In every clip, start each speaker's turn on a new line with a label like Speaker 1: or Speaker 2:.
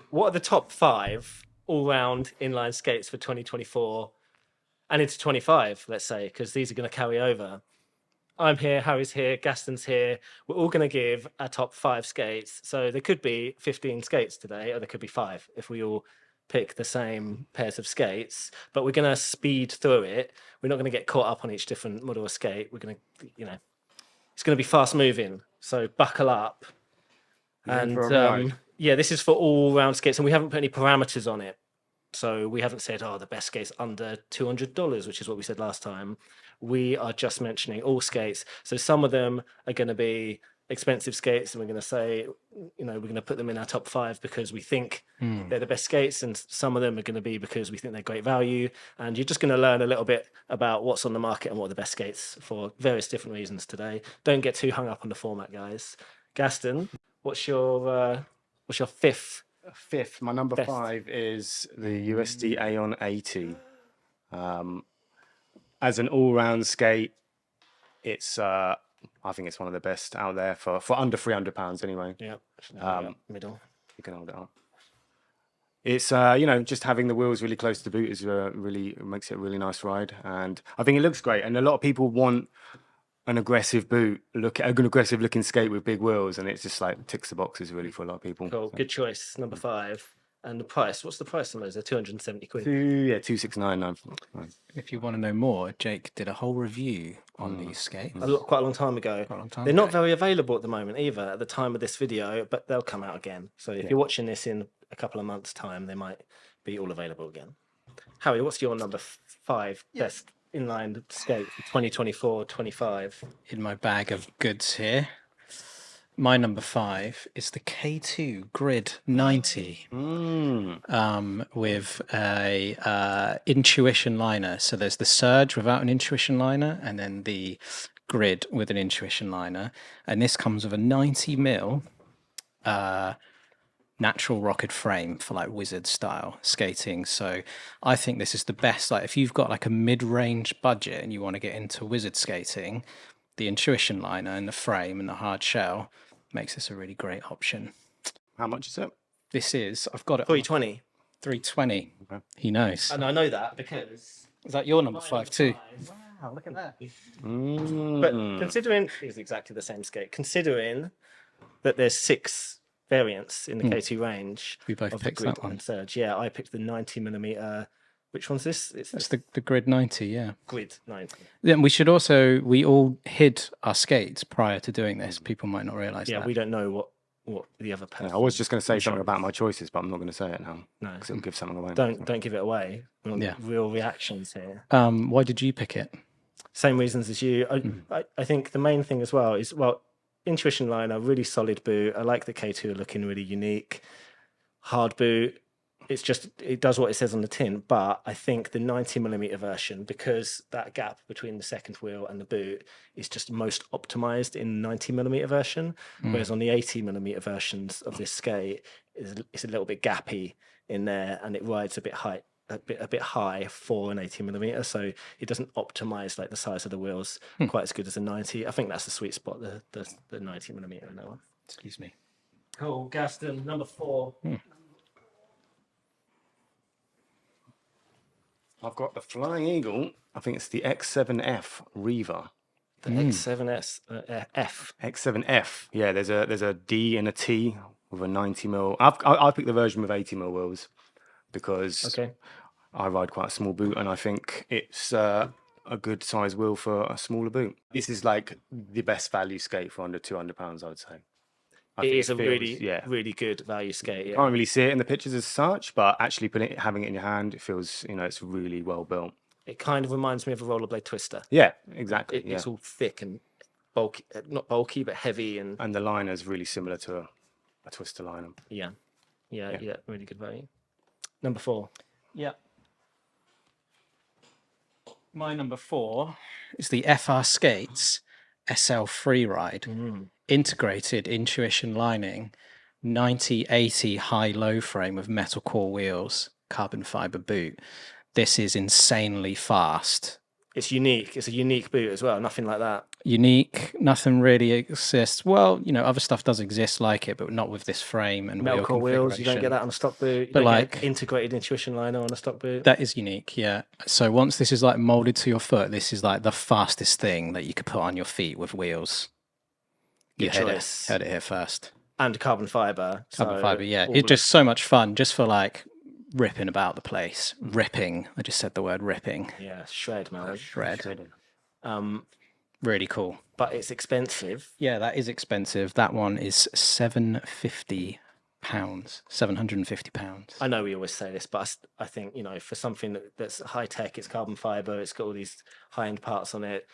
Speaker 1: what are the top 5 all-round inline skates for 2024 and into 25, let's say, because these are going to carry over. I'm here, Harry's here, Gaston's here. We're all going to give our top 5 skates. So there could be 15 skates today, or there could be 5 if we all pick the same pairs of skates. But we're going to speed through it. We're not going to get caught up on each different model of skate. We're going to, it's going to be fast moving. So buckle up. And yeah, this is for all round skates, and we haven't put any parameters on it. So we haven't said, the best skates under $200, which is what we said last time. We are just mentioning all skates. So some of them are going to be expensive skates, and we're going to say, we're going to put them in our top 5 because we think they're the best skates, and some of them are going to be because we think they're great value. And you're just going to learn a little bit about what's on the market and what are the best skates for various different reasons today. Don't get too hung up on the format, guys. Gaston, what's your fifth?
Speaker 2: My number 5 is the USD Aeon 80. As an all-round skate, it's I think it's one of the best out there for under £300 anyway.
Speaker 1: Yeah, middle.
Speaker 2: You can hold it up. It's just having the wheels really close to the boot is really makes it a really nice ride, and I think it looks great. And a lot of people want an aggressive boot, an aggressive looking skate with big wheels, and it's just like ticks the boxes really for a lot of people.
Speaker 1: Cool, good choice. Number 5. And the price, what's the price on those? They're 270 quid.
Speaker 2: Yeah, 269.
Speaker 3: If you want to know more, Jake did a whole review on these skates.
Speaker 1: Quite a long time ago. They're not very available at the moment either at the time of this video, but they'll come out again. So if you're watching this in a couple of months' time, they might be all available again. Harry, what's your number 5 best inline skate for 2024-25?
Speaker 3: In my bag of goods here, my number 5 is the K2 Grid 90 with a intuition liner. So there's the Surge without an intuition liner, and then the Grid with an intuition liner. And this comes with a 90mm natural rocket frame for like wizard style skating. So I think this is the best. Like if you've got like a mid-range budget and you want to get into wizard skating, the intuition liner and the frame and the hard shell makes this a really great option.
Speaker 2: How much is it?
Speaker 3: This is, I've got it
Speaker 1: 320.
Speaker 3: 320. Okay. He knows.
Speaker 1: And I know that because
Speaker 3: is that your number 5 too?
Speaker 1: Wow, look at that. But considering it's exactly the same skate, considering that there's 6 variants in the K2 range,
Speaker 3: we both picked that one.
Speaker 1: Surge. Yeah, I picked the 90mm. Which one's this?
Speaker 3: That's the Grid 90, yeah.
Speaker 1: Grid 90.
Speaker 3: Then we all hid our skates prior to doing this. People might not realise that.
Speaker 1: Yeah, we don't know what the other pair.
Speaker 2: I was just going to say something about my choices, but I'm not going to say it now.
Speaker 1: No,
Speaker 2: because it'll give something away.
Speaker 1: Don't give it away. We want real reactions here.
Speaker 3: Why did you pick it?
Speaker 1: Same reasons as you. I think the main thing as well is intuition liner, really solid boot. I like the K2 looking really unique. Hard boot. It does what it says on the tin, but I think the 90mm version, because that gap between the second wheel and the boot is just most optimized in 90mm version, whereas on the 80mm versions of this skate, it's a little bit gappy in there, and it rides a bit high for an 80mm, so it doesn't optimize like the size of the wheels quite as good as a 90. I think that's the sweet spot, the 90mm in that one.
Speaker 3: Excuse me.
Speaker 1: Cool, Gaston, number 4.
Speaker 2: I've got the Flying Eagle. I think it's the X7F Reaver.
Speaker 1: The X7S F.
Speaker 2: X7F. Yeah, there's a D and a T with a 90mm. I picked the version with 80mm wheels because I ride quite a small boot, and I think it's a good size wheel for a smaller boot. This is like the best value skate for under £200, I would say.
Speaker 1: It is a really good value skate.
Speaker 2: You can't really see it in the pictures as such, but actually having it in your hand, it feels, it's really well built.
Speaker 1: It kind of reminds me of a rollerblade twister.
Speaker 2: Yeah, exactly.
Speaker 1: It's all thick and bulky, not bulky, but heavy. And
Speaker 2: the liner is really similar to a twister liner.
Speaker 1: Yeah, really good value. Number 4.
Speaker 3: Yeah. My number 4 is the FR Skates SL Freeride. Integrated intuition lining, 90/80 high-low frame with metal core wheels, carbon fiber boot. This is insanely fast.
Speaker 1: It's unique. It's a unique boot as well. Nothing like that.
Speaker 3: Unique. Nothing really exists. Well, you know, other stuff does exist like it, but not with this frame and
Speaker 1: Metal
Speaker 3: wheel
Speaker 1: core wheels.
Speaker 3: configuration.
Speaker 1: You don't get that on a stock boot. You
Speaker 3: But
Speaker 1: don't
Speaker 3: like
Speaker 1: get integrated intuition liner on a stock boot.
Speaker 3: that is unique, yeah. So once this is like molded to your foot, this is like the fastest thing that you could put on your feet with wheels. You heard it here first.
Speaker 1: And carbon fiber.
Speaker 3: Carbon fiber, yeah. It's just so much fun, just for like ripping about the place. Ripping. I just said the word ripping.
Speaker 1: Yeah, shred, man.
Speaker 3: Shred. Really cool.
Speaker 1: But it's expensive.
Speaker 3: Yeah, that is expensive. That one is £750. £750.
Speaker 1: I know we always say this, but I think, you know, for something that's high tech, it's carbon fiber, it's got all these high end parts on it.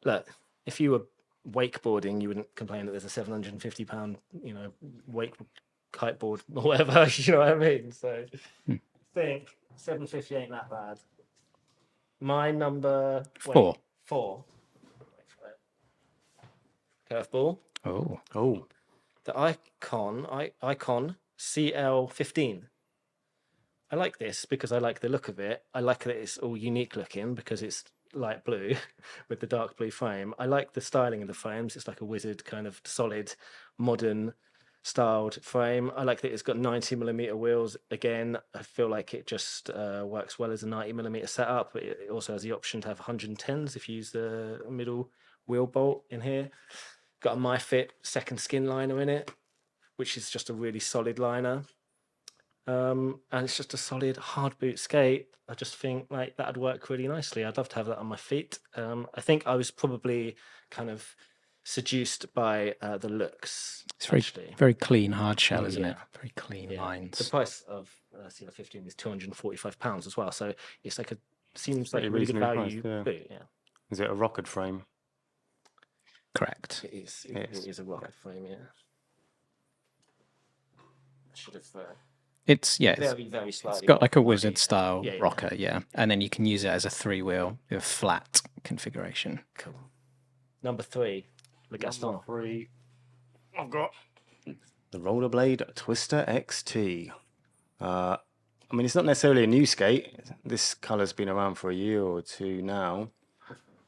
Speaker 1: Look, if you were wakeboarding, you wouldn't complain that there's a £750, you know, wake kiteboard or whatever. You know what I mean? So I think 750 ain't that bad. My number
Speaker 3: 4.
Speaker 1: Curveball.
Speaker 3: Oh.
Speaker 1: The Icon CL15. I like this because I like the look of it. I like that it's all unique looking because it's light blue with the dark blue frame. I like the styling of the frames. It's like a Wizard kind of solid, modern styled frame. I like that it's got 90mm wheels. Again, I feel like it just works well as a 90mm setup, but it also has the option to have 110s if you use the middle wheel bolt in here. Got a MyFit second skin liner in it, which is just a really solid liner. And it's just a solid hard boot skate. I just think like that'd work really nicely. I'd love to have that on my feet. I think I was probably kind of seduced by the looks.
Speaker 3: It's very clean hard shell, isn't it? Very clean lines.
Speaker 1: The price of CL15 is £245 as well. So it's like seems like a really good value boot. Yeah.
Speaker 2: Is it a rocketed frame?
Speaker 3: Correct.
Speaker 1: It is. It is a rocket frame. Yeah. I should have.
Speaker 3: It's
Speaker 1: very slightly.
Speaker 3: It's got like a Wizard style rocker, and then you can use it as a 3-wheel with flat configuration.
Speaker 1: Cool. Number 3, the Gaston.
Speaker 2: Number 3, I've got the Rollerblade Twister XT. I mean, it's not necessarily a new skate. This colour's been around for a year or two now.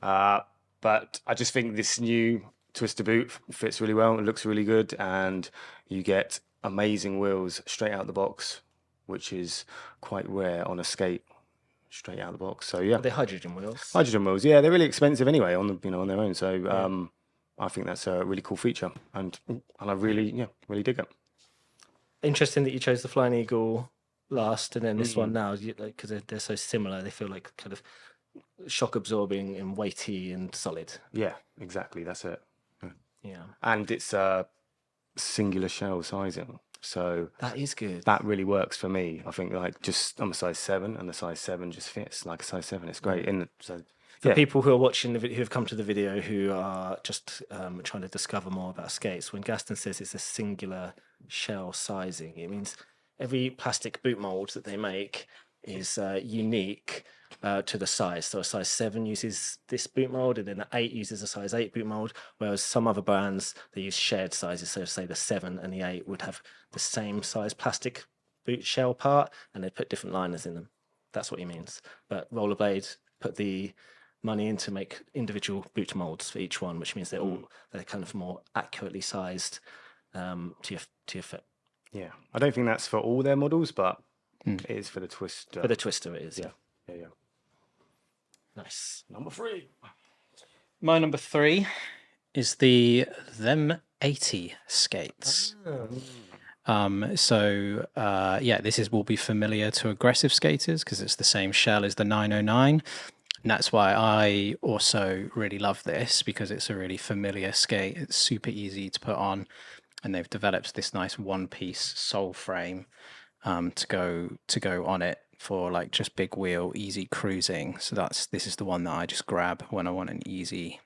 Speaker 2: But I just think this new Twister boot fits really well. It looks really good, and you get amazing wheels straight out the box, which is quite rare on a skate. Straight out the box. So yeah,
Speaker 1: are they hydrogen wheels?
Speaker 2: Hydrogen wheels, yeah, they're really expensive anyway on on their own. So I think that's a really cool feature, and I really dig it.
Speaker 1: Interesting that you chose the Flying Eagle last, and then this one now, because they're so similar. They feel like kind of shock absorbing and weighty and solid.
Speaker 2: Yeah, exactly. That's it.
Speaker 1: Yeah,
Speaker 2: and it's singular shell sizing, so
Speaker 1: that is good.
Speaker 2: That really works for me. I think like I'm a size 7, and the size 7 just fits like a size 7. It's great.
Speaker 1: For people who are watching who have come to the video who are just trying to discover more about skates, when Gaston says it's a singular shell sizing, it means every plastic boot mold that they make is unique to the size. So a size 7 uses this boot mold, and then an 8 uses a size 8 boot mold, whereas some other brands, they use shared sizes. So say the 7 and the 8 would have the same size plastic boot shell part, and they put different liners in them. That's what he means. But Rollerblade put the money in to make individual boot molds for each one, which means they're kind of more accurately sized to your foot.
Speaker 2: Yeah, I don't think that's for all their models, but it is for the Twister.
Speaker 1: For the Twister, it is.
Speaker 2: Yeah.
Speaker 1: Nice.
Speaker 2: Number 3.
Speaker 3: My number 3 is the Them 80 skates. Will be familiar to aggressive skaters because it's the same shell as the 909. And that's why I also really love this, because it's a really familiar skate. It's super easy to put on, and they've developed this nice one-piece sole frame to go on it for like just big wheel, easy cruising. So this is the one that I just grab when I want an easy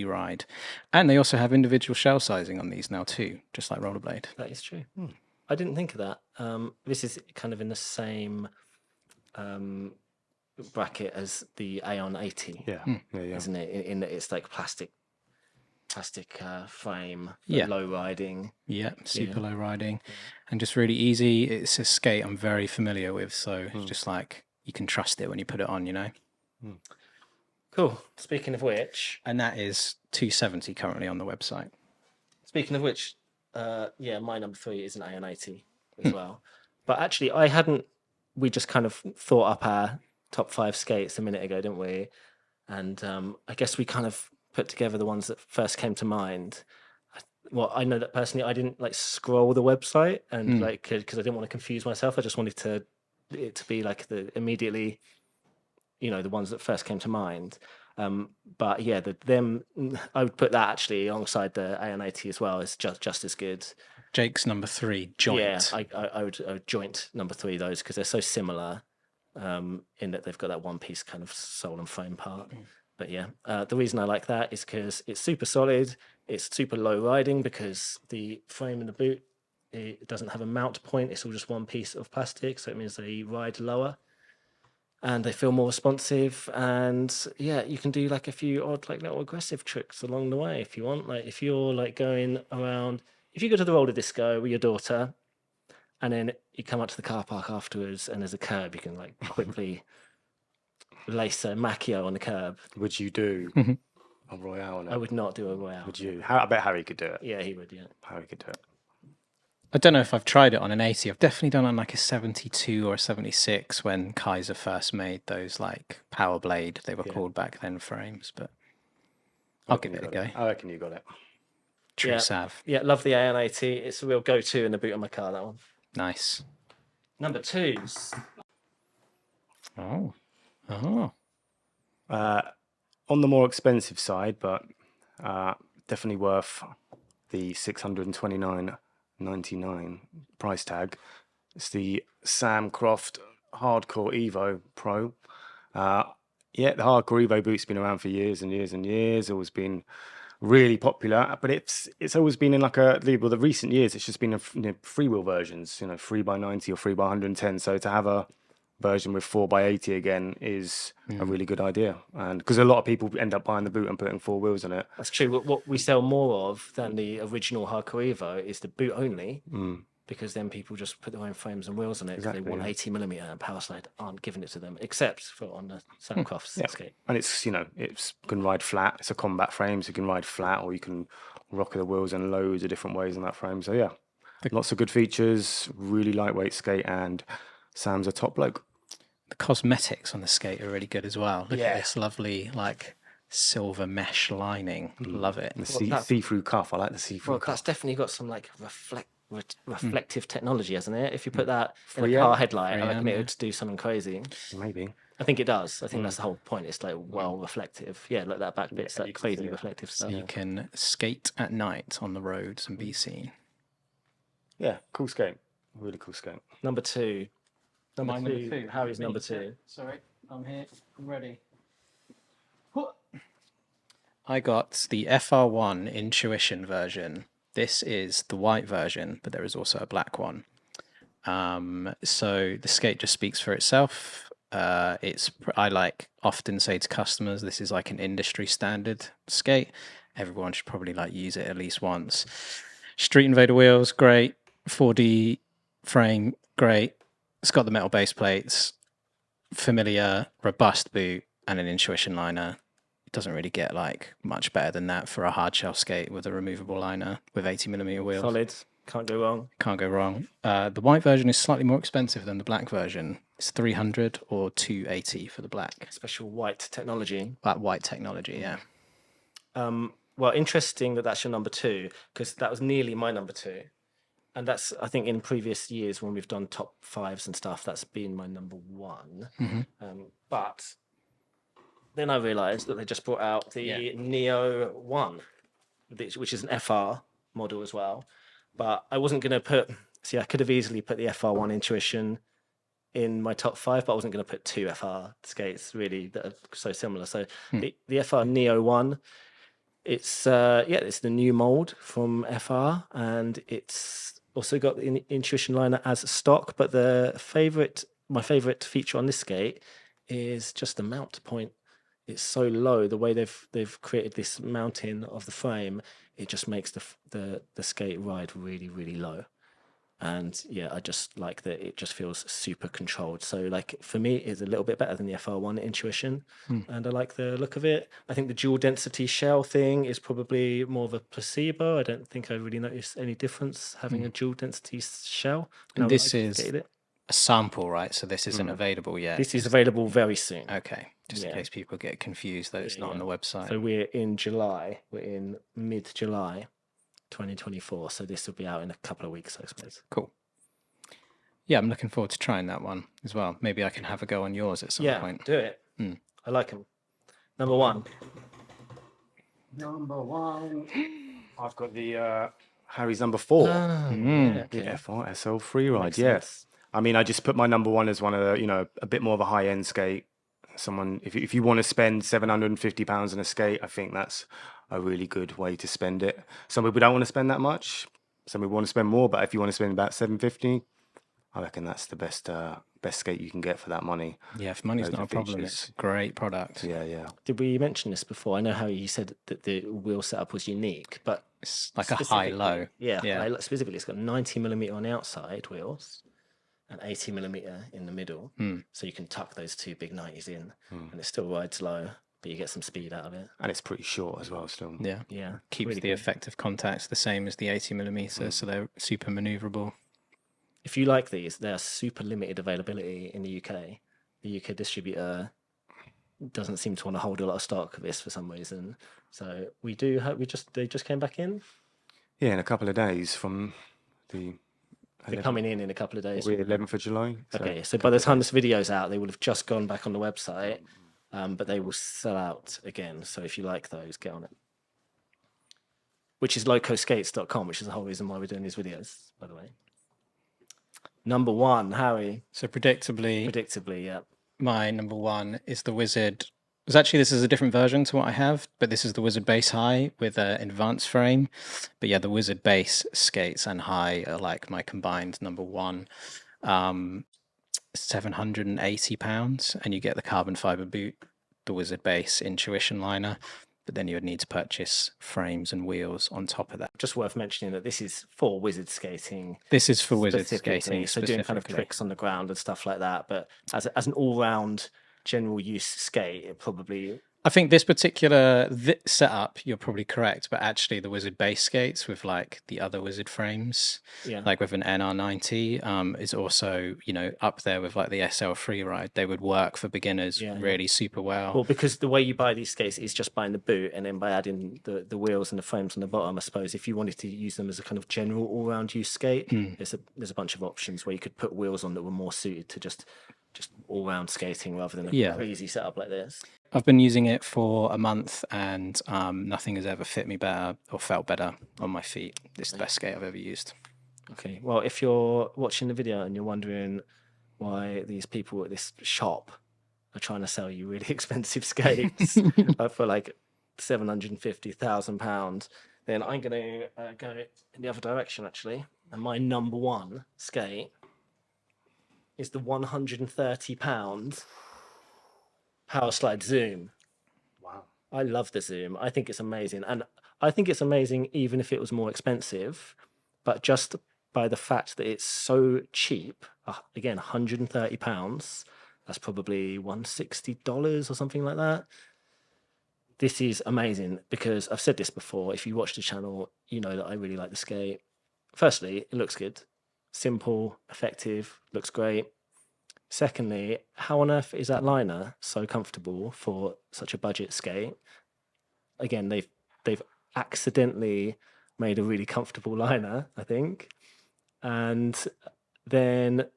Speaker 3: ride. And they also have individual shell sizing on these now too, just like Rollerblade.
Speaker 1: That is true. I didn't think of that. This is kind of in the same bracket as the Aeon 80. Isn't it? In that it's like plastic frame, low riding.
Speaker 3: Yeah, super low riding, and just really easy. It's a skate I'm very familiar with, so it's just like you can trust it when you put it on, you know.
Speaker 1: Cool. Speaking of which,
Speaker 3: And that is 270 currently on the website.
Speaker 1: Speaking of which, yeah, my number 3 is an Aeon 80 as well. But actually, we just kind of thought up our top 5 skates a minute ago, didn't we? And I guess we kind of put together the ones that first came to mind. Well, I know that personally, I didn't like scroll the website and because I didn't want to confuse myself. I just wanted it to be like the immediately, the ones that first came to mind. But yeah, I would put that actually alongside the Aeon 80 as well. It's just as good.
Speaker 3: Jake's number 3, joint.
Speaker 1: Yeah, I would joint number 3 those because they're so similar in that they've got that one piece kind of sole and frame part. But yeah, the reason I like that is because it's super solid. It's super low riding because the frame in the boot, it doesn't have a mount point. It's all just one piece of plastic, so it means they ride lower. And they feel more responsive, and yeah, you can do like a few odd, like little aggressive tricks along the way if you want. Like if you're like going around, if you go to the roller disco with your daughter, and then you come up to the car park afterwards, and there's a curb, you can like quickly lace a macchio on the curb.
Speaker 2: Would you do a Royale on it?
Speaker 1: I would not do a Royale.
Speaker 2: Would you? I bet Harry could do it.
Speaker 1: Yeah, he would. Yeah,
Speaker 2: Harry could do it.
Speaker 3: I don't know if I've tried it on an 80. I've definitely done it on like a 72 or a 76 when Kaiser first made those like Powerblade, they were called back then, frames, but I'll give it a go.
Speaker 2: I reckon you got it.
Speaker 3: True Sav.
Speaker 1: Yeah, love the Aeon 80. It's a real go-to in the boot of my car, that one.
Speaker 3: Nice.
Speaker 1: Number 2s.
Speaker 3: Oh.
Speaker 2: On the more expensive side, but definitely worth the $629.99 price tag. It's the Sam Croft Hardcore Evo Pro. The Hardcore Evo boot's been around for years and years and years. Always been really popular, but it's always been in like the recent years. It's just been a freewheel versions, 3x90 or 3x110. So to have a version with 4x80 again is a really good idea, and because a lot of people end up buying the boot and putting 4 wheels on it.
Speaker 1: That's true. What we sell more of than the original Hardcore Evo is the boot only, because then people just put their own frames and wheels on it because they want 80mm, and Powerslide aren't giving it to them except for on the Sam Crofts skate. And
Speaker 2: it's can ride flat. It's a combat frame, so you can ride flat, or you can rock the wheels in loads of different ways on that frame. So yeah, lots of good features, really lightweight skate, and Sam's a top bloke.
Speaker 3: The cosmetics on the skate are really good as well. Look at this lovely like silver mesh lining. Love it.
Speaker 2: And the see-through cuff. I like the see-through cuff.
Speaker 1: That's definitely got some like reflective technology, hasn't it? If you put that in a car headlight, I reckon it would do something crazy.
Speaker 2: Maybe.
Speaker 1: I think it does. I think that's the whole point. It's like reflective. Yeah, like that back bit's like crazy reflective stuff.
Speaker 3: So you can skate at night on the roads and be seen.
Speaker 2: Yeah, cool skate. Really cool skate.
Speaker 1: Number 2.
Speaker 3: Number two.
Speaker 1: Harry's number 2.
Speaker 3: Sorry, I'm here. I'm ready. I got the FR1 Intuition version. This is the white version, but there is also a black one. So the skate just speaks for itself. I often say to customers, this is like an industry standard skate. Everyone should probably use it at least once. Street Invader wheels, great. 4D frame, great. It's got the metal base plates, familiar, robust boot, and an Intuition liner. It doesn't really get much better than that for a hard shell skate with a removable liner with 80mm wheels.
Speaker 1: Solid. Can't go wrong.
Speaker 3: Can't go wrong. The white version is slightly more expensive than the black version. It's $300 or $280 for the black.
Speaker 1: Special white technology.
Speaker 3: That white technology, yeah.
Speaker 1: Well, interesting that's your number 2, because that was nearly my number 2. And that's, I think, in previous years when we've done top 5s and stuff, that's been my number 1. But then I realised that they just brought out the Neo 1, which is an FR model as well. But I wasn't going to put... See, I could have easily put the FR1 Intuition in my top 5, but I wasn't going to put 2 FR skates, really, that are so similar. So the FR Neo 1... It's it's the new mold from FR, and it's also got the Intuition liner as stock. But my favorite feature on this skate is just the mount point. It's so low. The way they've created this mounting of the frame, it just makes the skate ride really, really low. And yeah, I just like that it just feels super controlled. So like for me, it's a little bit better than the FR1 Intuition, and I like the look of it. I think the dual density shell thing is probably more of a placebo. I don't think I really noticed any difference having a dual density shell.
Speaker 3: And this is a sample, right? So this isn't available yet.
Speaker 1: This is available very soon.
Speaker 3: Okay, just in case people get confused that it's not on the website.
Speaker 1: So we're in July. We're in mid-July. 2024, so this will be out in a couple of weeks, I suppose.
Speaker 3: Cool. Yeah, I'm looking forward to trying that one as well. Maybe I can have a go on yours at some point.
Speaker 1: Do it. I like them. Number one.
Speaker 2: I've got the Harry's number 4.
Speaker 1: The
Speaker 2: FR SL Freeride. Yes. I mean, I just put my number 1 as one of the, a bit more of a high end skate. Someone, if you want to spend £750 on a skate, I think that's a really good way to spend it. Some people don't want to spend that much. Some people want to spend more, but if you want to spend about £750, I reckon that's the best skate you can get for that money.
Speaker 3: Yeah, if money's not a problem, it's a great product.
Speaker 2: Yeah.
Speaker 1: Did we mention this before? I know how you said that the wheel setup was unique, but
Speaker 3: it's like a high-low.
Speaker 1: Yeah. Specifically, it's got 90mm on the outside wheels and 80mm in the middle, so you can tuck those two big 90s in, and it still rides low, but you get some speed out of it.
Speaker 2: And it's pretty short as well still.
Speaker 1: Yeah.
Speaker 3: Keeps really the effective contacts the same as the 80mm, so they're super maneuverable.
Speaker 1: If you like these, they're super limited availability in the UK. The UK distributor doesn't seem to want to hold a lot of stock of this for some reason. So we do have, they just came back in?
Speaker 2: Yeah, in a couple of days from the...
Speaker 1: They're coming in a couple of days.
Speaker 2: We're 11th of July.
Speaker 1: Okay, so by the time this video's out, they will have just gone back on the website, but they will sell out again. So if you like those, get on it. Which is Locoskates.com, which is the whole reason why we're doing these videos, by the way. Number 1, Harry.
Speaker 3: So predictably,
Speaker 1: yeah.
Speaker 3: My number 1 is the Wizard. This is a different version to what I have, but this is the Wizard Base High with an advanced frame. But yeah, the Wizard Base Skates and High are like my combined number 1. £780, and you get the carbon fiber boot, the Wizard Base Intuition liner, but then you would need to purchase frames and wheels on top of that.
Speaker 1: Just worth mentioning that this is for wizard skating.
Speaker 3: This is for wizard skating,
Speaker 1: so doing kind of tricks on the ground and stuff like that. But as an all-round general use skate, it probably...
Speaker 3: I think this particular setup, you're probably correct, but actually the Wizard Base skates with like the other Wizard frames, like with an NR90, is also, up there with like the SL Freeride. They would work for beginners really super well.
Speaker 1: Well, because the way you buy these skates is just buying the boot and then by adding the wheels and the frames on the bottom. I suppose if you wanted to use them as a kind of general all-round use skate, there's a bunch of options where you could put wheels on that were more suited to just all-round skating rather than a crazy setup like this.
Speaker 3: I've been using it for a month and nothing has ever fit me better or felt better on my feet. It's the best skate I've ever used.
Speaker 1: Okay, well, if you're watching the video and you're wondering why these people at this shop are trying to sell you really expensive skates for like £750,000, then I'm going to go in the other direction, actually. And my number 1 skate is the £130 Powerslide Zoom.
Speaker 2: Wow.
Speaker 1: I love the Zoom. I think it's amazing. And I think it's amazing even if it was more expensive, but just by the fact that it's so cheap, again, £130, that's probably $160 or something like that. This is amazing because I've said this before. If you watch the channel, you know that I really like the skate. Firstly, it looks good. Simple, effective, looks great. Secondly, how on earth is that liner so comfortable for such a budget skate? Again, they've accidentally made a really comfortable liner, I think. And then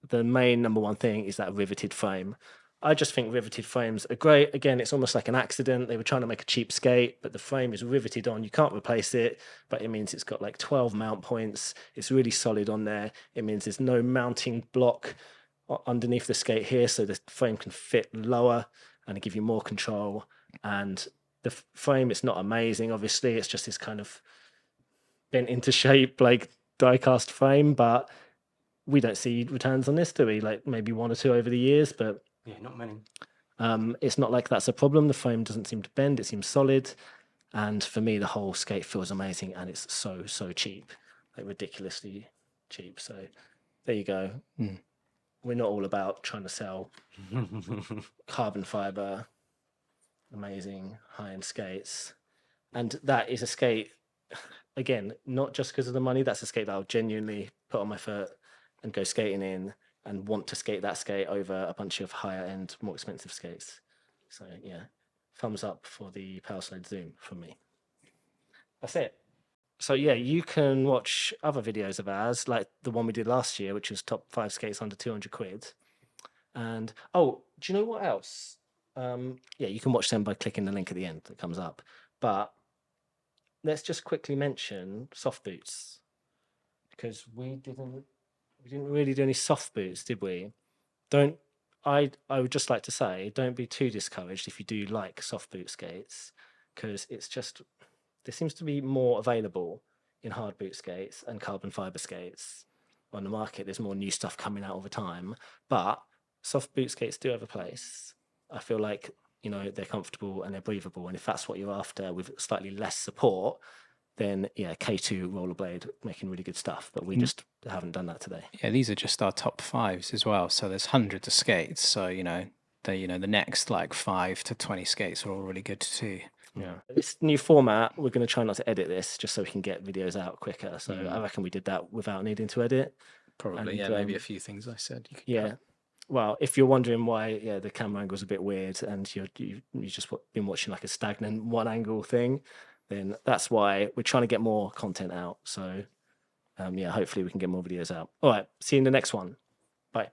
Speaker 1: the main number 1 thing is that riveted frame. I just think riveted frames are great. Again, it's almost like an accident. They were trying to make a cheap skate, but the frame is riveted on. You can't replace it, but it means it's got like 12 mount points. It's really solid on there. It means there's no mounting block underneath the skate here, so the frame can fit lower and give you more control. And the frame is not amazing, obviously. It's just this kind of bent into shape, like die-cast frame, but we don't see returns on this, do we? Like maybe 1 or 2 over the years, but
Speaker 2: yeah, not many.
Speaker 1: It's not like that's a problem. The frame doesn't seem to bend. It seems solid. And for me, the whole skate feels amazing, and it's so cheap, like ridiculously cheap. So there you go. We're not all about trying to sell carbon fiber, amazing high-end skates. And that is a skate, again, not just because of the money. That's a skate that I'll genuinely put on my foot and go skating in and want to skate that skate over a bunch of higher end, more expensive skates. So yeah, thumbs up for the Powerslide Zoom from me. That's it. So yeah, you can watch other videos of ours, like the one we did last year, which was top 5 skates under 200 quid. And oh, do you know what else? Yeah, you can watch them by clicking the link at the end that comes up. But let's just quickly mention soft boots, because we didn't really do any soft boots, did we? I would just like to say, don't be too discouraged if you do like soft boot skates, because it's just, there seems to be more available in hard boot skates and carbon fiber skates on the market. There's more new stuff coming out all the time, but soft boot skates do have a place. I feel like, you know, they're comfortable and they're breathable, and if that's what you're after with slightly less support, then yeah, K2 Rollerblade making really good stuff, but we just haven't done that today.
Speaker 3: Yeah, these are just our top 5s as well. So there's hundreds of skates. So the next like 5 to 20 skates are all really good too.
Speaker 1: Yeah, this new format, we're going to try not to edit this just so we can get videos out quicker. So I reckon we did that without needing to edit.
Speaker 3: Probably,
Speaker 1: and,
Speaker 3: maybe a few things I said. You could cut.
Speaker 1: Well, if you're wondering why, the camera angle's a bit weird and you've just been watching like a stagnant one angle thing, then that's why we're trying to get more content out. So, hopefully we can get more videos out. All right, see you in the next one. Bye.